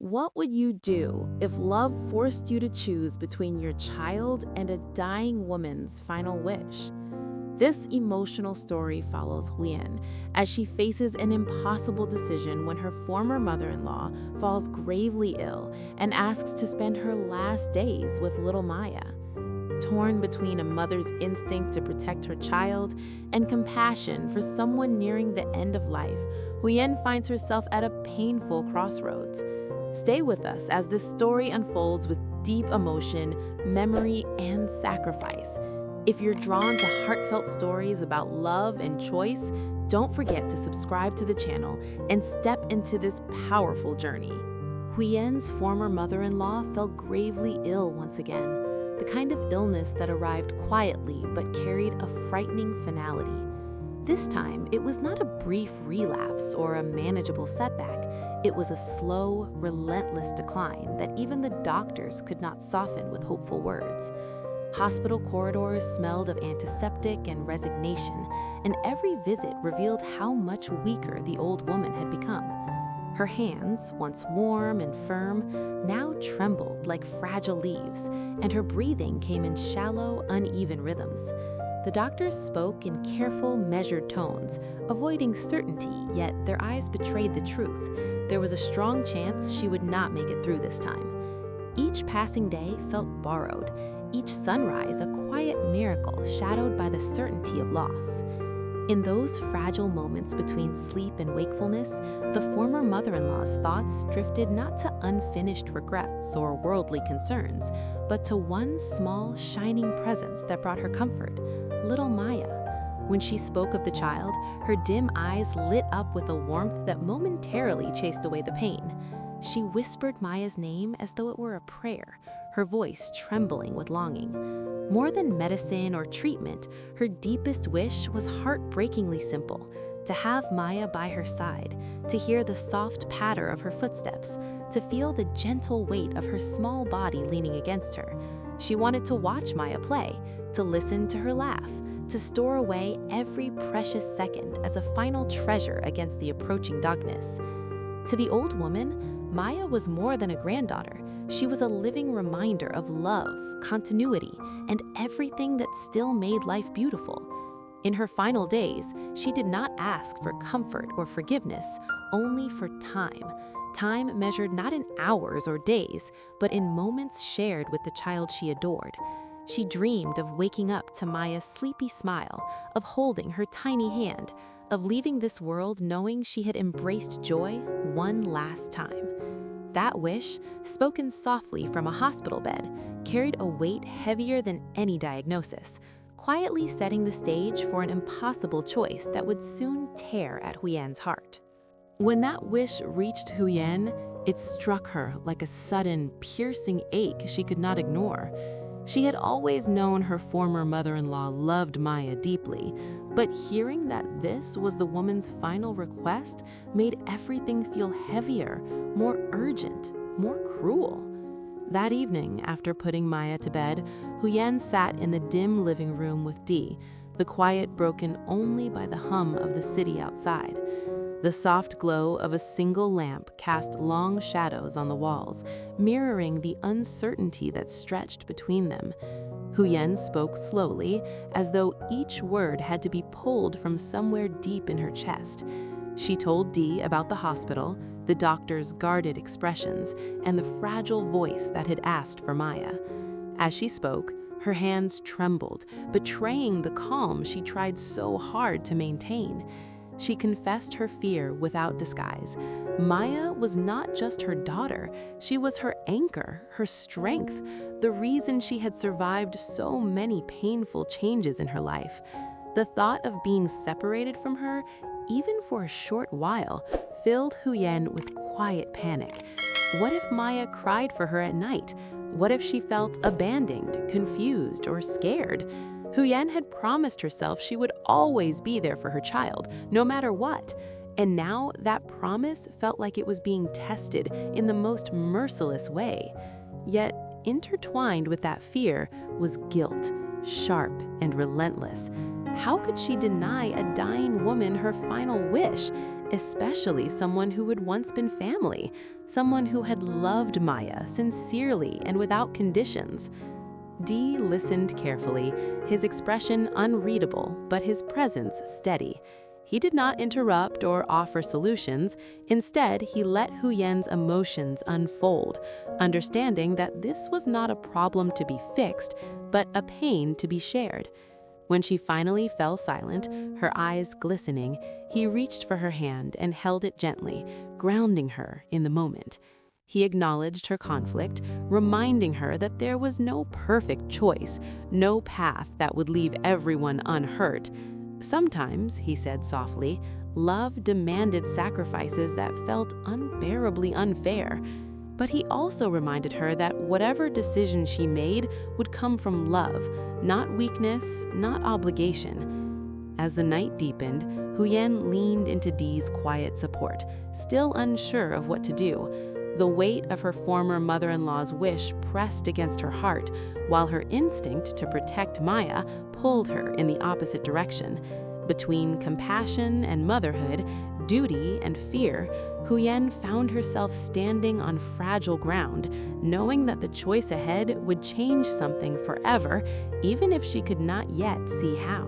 What would you do if love forced you to choose between your child and a dying woman's final wish? This emotional story follows Huyen as she faces an impossible decision when her former mother-in-law falls gravely ill and asks to spend her last days with little Maya. Torn between a mother's instinct to protect her child and compassion for someone nearing the end of life, Huyen finds herself at a painful crossroads. Stay with us as this story unfolds with deep emotion, memory, and sacrifice. If you're drawn to heartfelt stories about love and choice, don't forget to subscribe to the channel and step into this powerful journey. Huyen's former mother-in-law fell gravely ill once again, the kind of illness that arrived quietly but carried a frightening finality. This time, it was not a brief relapse or a manageable setback. It was a slow, relentless decline that even the doctors could not soften with hopeful words. Hospital corridors smelled of antiseptic and resignation, and every visit revealed how much weaker the old woman had become. Her hands, once warm and firm, now trembled like fragile leaves, and her breathing came in shallow, uneven rhythms. The doctors spoke in careful, measured tones, avoiding certainty, yet their eyes betrayed the truth. There was a strong chance she would not make it through this time. Each passing day felt borrowed, each sunrise a quiet miracle shadowed by the certainty of loss. In those fragile moments between sleep and wakefulness, the former mother-in-law's thoughts drifted not to unfinished regrets or worldly concerns, but to one small, shining presence that brought her comfort, little Maya. When she spoke of the child, her dim eyes lit up with a warmth that momentarily chased away the pain. She whispered Maya's name as though it were a prayer, her voice trembling with longing. More than medicine or treatment, her deepest wish was heartbreakingly simple: to have Maya by her side, to hear the soft patter of her footsteps, to feel the gentle weight of her small body leaning against her. She wanted to watch Maya play, to listen to her laugh, to store away every precious second as a final treasure against the approaching darkness. To the old woman, Maya was more than a granddaughter. She was a living reminder of love, continuity, and everything that still made life beautiful. In her final days, she did not ask for comfort or forgiveness, only for time. Time measured not in hours or days, but in moments shared with the child she adored. She dreamed of waking up to Maya's sleepy smile, of holding her tiny hand, of leaving this world knowing she had embraced joy one last time. That wish, spoken softly from a hospital bed, carried a weight heavier than any diagnosis, quietly setting the stage for an impossible choice that would soon tear at Huyen's heart. When that wish reached Huyen, it struck her like a sudden, piercing ache she could not ignore. She had always known her former mother-in-law loved Maya deeply, but hearing that this was the woman's final request made everything feel heavier, more urgent, more cruel. That evening, after putting Maya to bed, Huyen sat in the dim living room with Dee, the quiet broken only by the hum of the city outside. The soft glow of a single lamp cast long shadows on the walls, mirroring the uncertainty that stretched between them. Huyen spoke slowly, as though each word had to be pulled from somewhere deep in her chest. She told Dee about the hospital, the doctor's guarded expressions, and the fragile voice that had asked for Maya. As she spoke, her hands trembled, betraying the calm she tried so hard to maintain. She confessed her fear without disguise. Maya was not just her daughter, she was her anchor, her strength, the reason she had survived so many painful changes in her life. The thought of being separated from her, even for a short while, filled Huyen with quiet panic. What if Maya cried for her at night? What if she felt abandoned, confused, or scared? Huyen had promised herself she would always be there for her child, no matter what. And now that promise felt like it was being tested in the most merciless way. Yet, intertwined with that fear was guilt, sharp and relentless. How could she deny a dying woman her final wish, especially someone who had once been family, someone who had loved Maya sincerely and without conditions. Dee listened carefully, his expression unreadable, but his presence steady. He did not interrupt or offer solutions. Instead, he let Huyen's emotions unfold, understanding that this was not a problem to be fixed, but a pain to be shared. When she finally fell silent, her eyes glistening, he reached for her hand and held it gently, grounding her in the moment. He acknowledged her conflict, reminding her that there was no perfect choice, no path that would leave everyone unhurt. Sometimes, he said softly, love demanded sacrifices that felt unbearably unfair. But he also reminded her that whatever decision she made would come from love, not weakness, not obligation. As the night deepened, Huyen leaned into Dee's quiet support, still unsure of what to do. The weight of her former mother-in-law's wish pressed against her heart, while her instinct to protect Maya pulled her in the opposite direction. Between compassion and motherhood, duty and fear, Huyen found herself standing on fragile ground, knowing that the choice ahead would change something forever, even if she could not yet see how.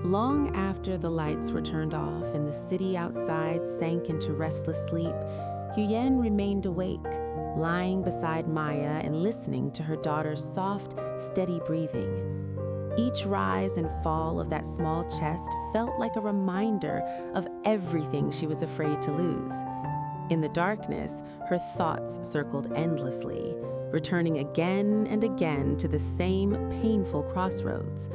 Long after the lights were turned off and the city outside sank into restless sleep, Huyen remained awake, lying beside Maya and listening to her daughter's soft, steady breathing. Each rise and fall of that small chest felt like a reminder of everything she was afraid to lose. In the darkness, her thoughts circled endlessly, returning again and again to the same painful crossroads.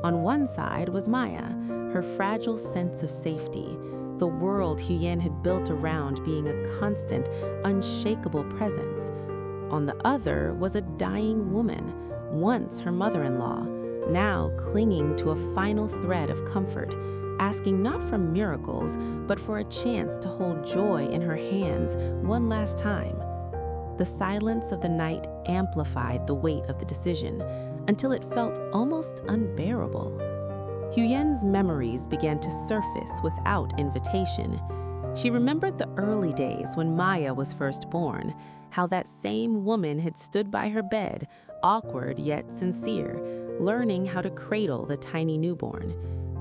On one side was Maya, her fragile sense of safety, the world Huyen had built around being a constant, unshakable presence. On the other was a dying woman, once her mother-in-law, now clinging to a final thread of comfort, asking not for miracles, but for a chance to hold joy in her hands one last time. The silence of the night amplified the weight of the decision, until it felt almost unbearable. Huyen's memories began to surface without invitation. She remembered the early days when Maya was first born, how that same woman had stood by her bed, awkward yet sincere, learning how to cradle the tiny newborn.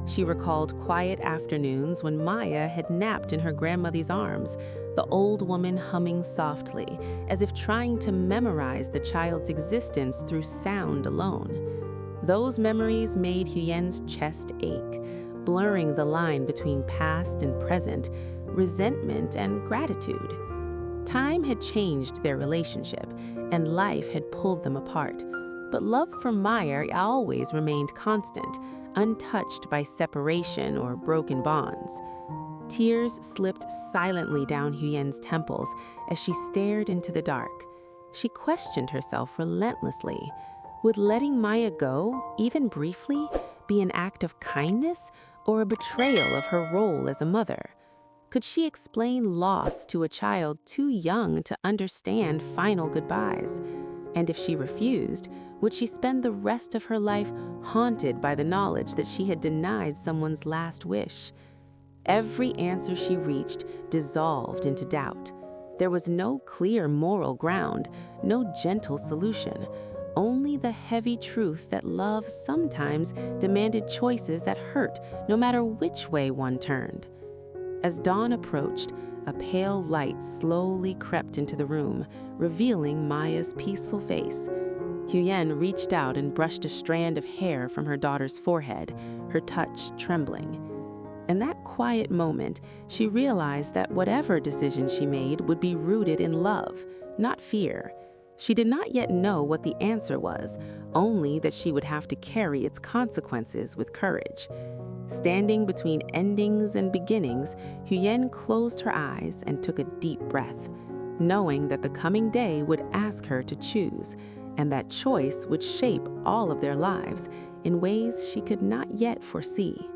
She recalled quiet afternoons when Maya had napped in her grandmother's arms, the old woman humming softly, as if trying to memorize the child's existence through sound alone. Those memories made Huyen's chest ache, blurring the line between past and present, resentment and gratitude. Time had changed their relationship, and life had pulled them apart. But love for Maya always remained constant, untouched by separation or broken bonds. Tears slipped silently down Huyen's temples as she stared into the dark. She questioned herself relentlessly. Would letting Maya go, even briefly, be an act of kindness or a betrayal of her role as a mother? Could she explain loss to a child too young to understand final goodbyes? And if she refused, would she spend the rest of her life haunted by the knowledge that she had denied someone's last wish? Every answer she reached dissolved into doubt. There was no clear moral ground, no gentle solution, only the heavy truth that love sometimes demanded choices that hurt, no matter which way one turned. As dawn approached, a pale light slowly crept into the room, revealing Maya's peaceful face. Huyen reached out and brushed a strand of hair from her daughter's forehead, her touch trembling. In that quiet moment, she realized that whatever decision she made would be rooted in love, not fear. She did not yet know what the answer was, only that she would have to carry its consequences with courage. Standing between endings and beginnings, Huyen closed her eyes and took a deep breath, knowing that the coming day would ask her to choose, and that choice would shape all of their lives in ways she could not yet foresee.